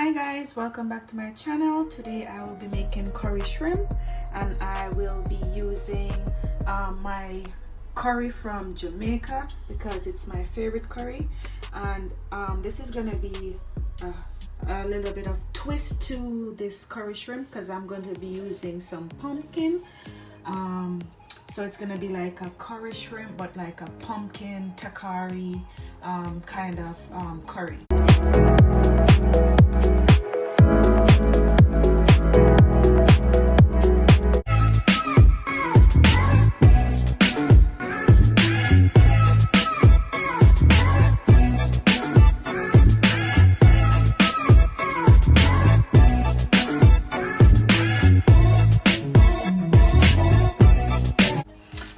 Hi guys, welcome back to my channel. Today I will be making curry shrimp, and I will be using my curry from Jamaica because it's my favorite curry. And this is gonna be a little bit of twist to this curry shrimp because I'm going to be using some pumpkin. So it's gonna be like a curry shrimp, but like a pumpkin Talkarie kind of curry.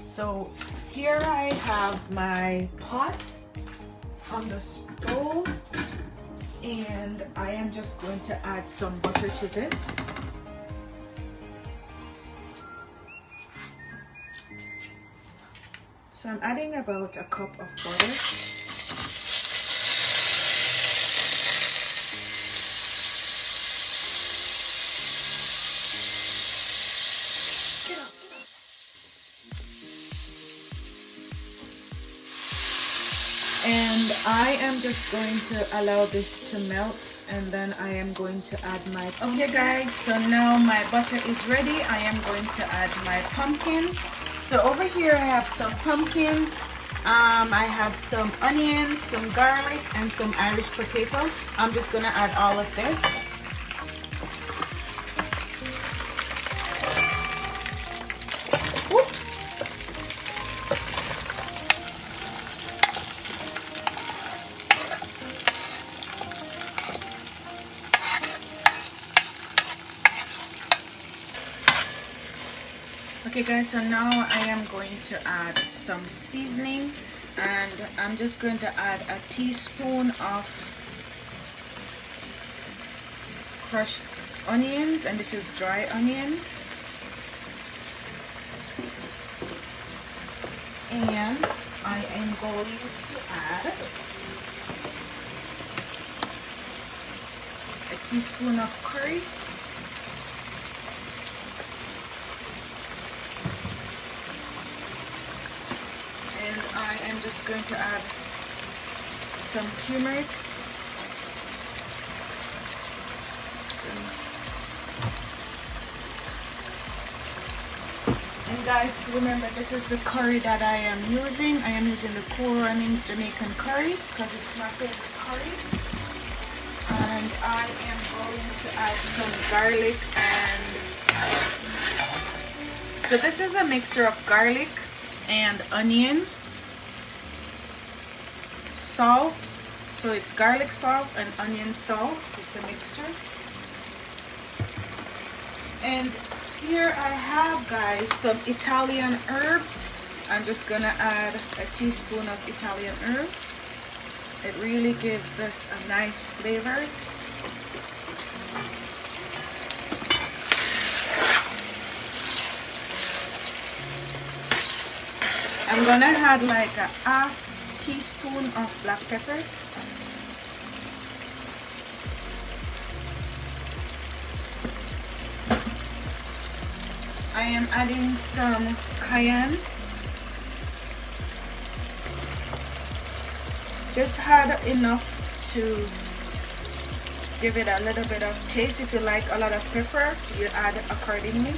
So here I have my pot on the stove, and I am just going to add some butter to this. So I'm adding about a cup of butter. And I am just going to allow this to melt, and then I am going to add my pumpkin. Okay guys, so now my butter is ready. I am going to add my pumpkin. So over here I have some pumpkins, I have some onions, some garlic, and some Irish potato. I'm just gonna add all of this. Oops. Okay guys, so now I am going to add some seasoning, and I'm just going to add a teaspoon of crushed onions, and this is dry onions, and I am going to add a teaspoon of curry. I am just going to add some turmeric. And guys, remember, this is the curry that I am using. I am using the Cool Runnings Jamaican curry because it's my favorite curry. And I am going to add some garlic, and so this is a mixture of garlic and onion, salt, so it's garlic salt and onion salt. It's a mixture. And here I have, guys, some Italian herbs. I'm just gonna add a teaspoon of Italian herb. It really gives this a nice flavor. I'm gonna add like a half teaspoon of black pepper. I am adding some cayenne. Just add enough to give it a little bit of taste. If you like a lot of pepper, you add accordingly.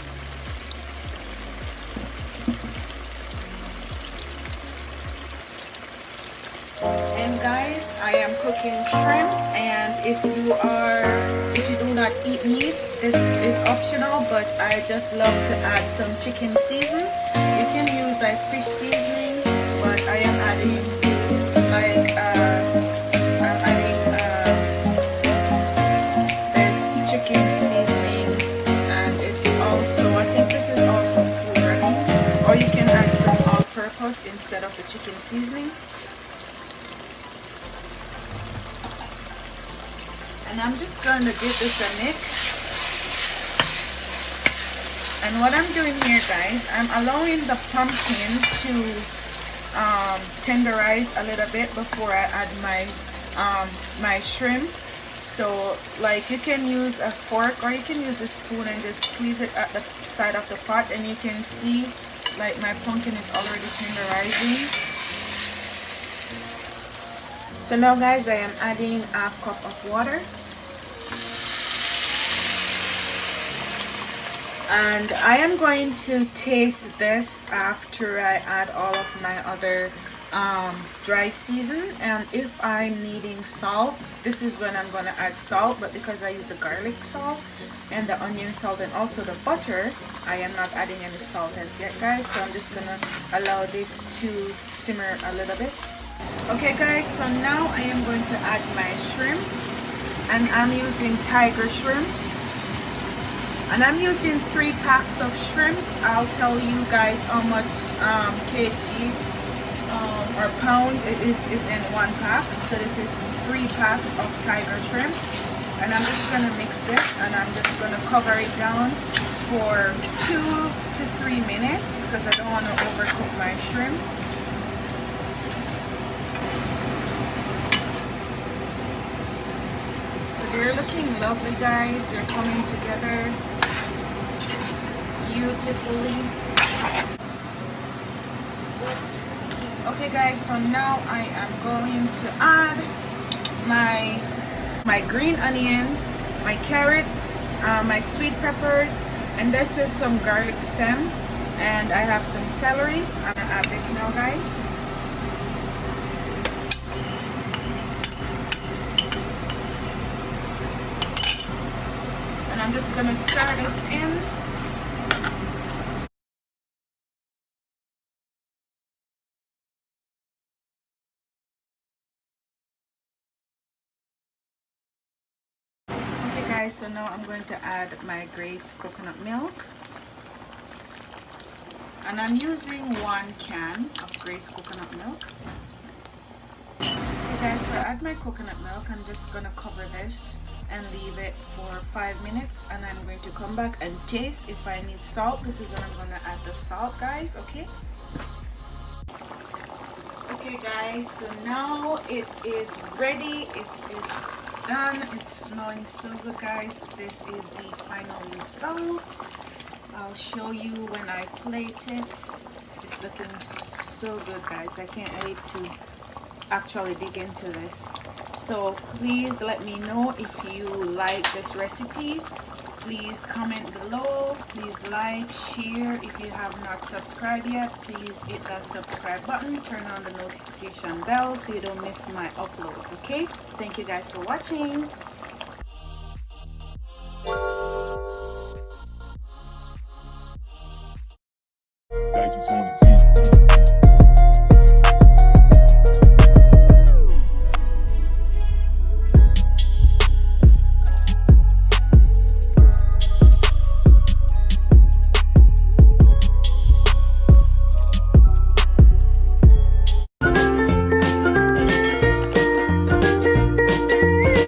And guys, I am cooking shrimp, and if you do not eat meat, this is optional, but I just love to add some chicken seasoning. You can use like fish seasoning, but I am adding this chicken seasoning, and it's also, I think this is also Cool Runnings, or you can add some all-purpose instead of the chicken seasoning. And I'm just going to give this a mix. And what I'm doing here, guys, I'm allowing the pumpkin to tenderize a little bit before I add my my shrimp. So like you can use a fork or you can use a spoon and just squeeze it at the side of the pot, and you can see like my pumpkin is already tenderizing. So now guys, I am adding a cup of water, and I am going to taste this after I add all of my other dry season, and if I'm needing salt, this is when I'm going to add salt. But because I use the garlic salt and the onion salt and also the butter, I am not adding any salt as yet guys. So I'm just going to allow this to simmer a little bit. Okay guys, so now I am going to add my shrimp, and I'm using tiger shrimp, and I'm using 3 packs of shrimp. I'll tell you guys how much kg or pound it is in 1 pack. So this is 3 packs of tiger shrimp, and I'm just gonna mix this, and I'm just gonna cover it down for 2 to 3 minutes because I don't want to overcook my shrimp. So they're looking lovely guys, they're coming together beautifully. Okay guys, so now I am going to add my green onions, my carrots, my sweet peppers, and this is some garlic stem, and I have some celery. I'm gonna add this now guys. And I'm just gonna stir this in. Guys, so now I'm going to add my Grace coconut milk, and I'm using 1 can of Grace coconut milk. Okay guys, so I add my coconut milk. I'm just gonna cover this and leave it for 5 minutes, and I'm going to come back and taste if I need salt. This is when I'm gonna add the salt guys. Okay guys, so now it is ready, it is done, it's smelling so good guys. This is the final result. I'll show you when I plate it. It's looking so good guys, I can't wait to actually dig into this. So please let me know if you like this recipe. Please comment below, please like, share. If you have not subscribed yet, please hit that subscribe button, turn on the notification bell so you don't miss my uploads. Okay, thank you guys for watching. Digits on the beat.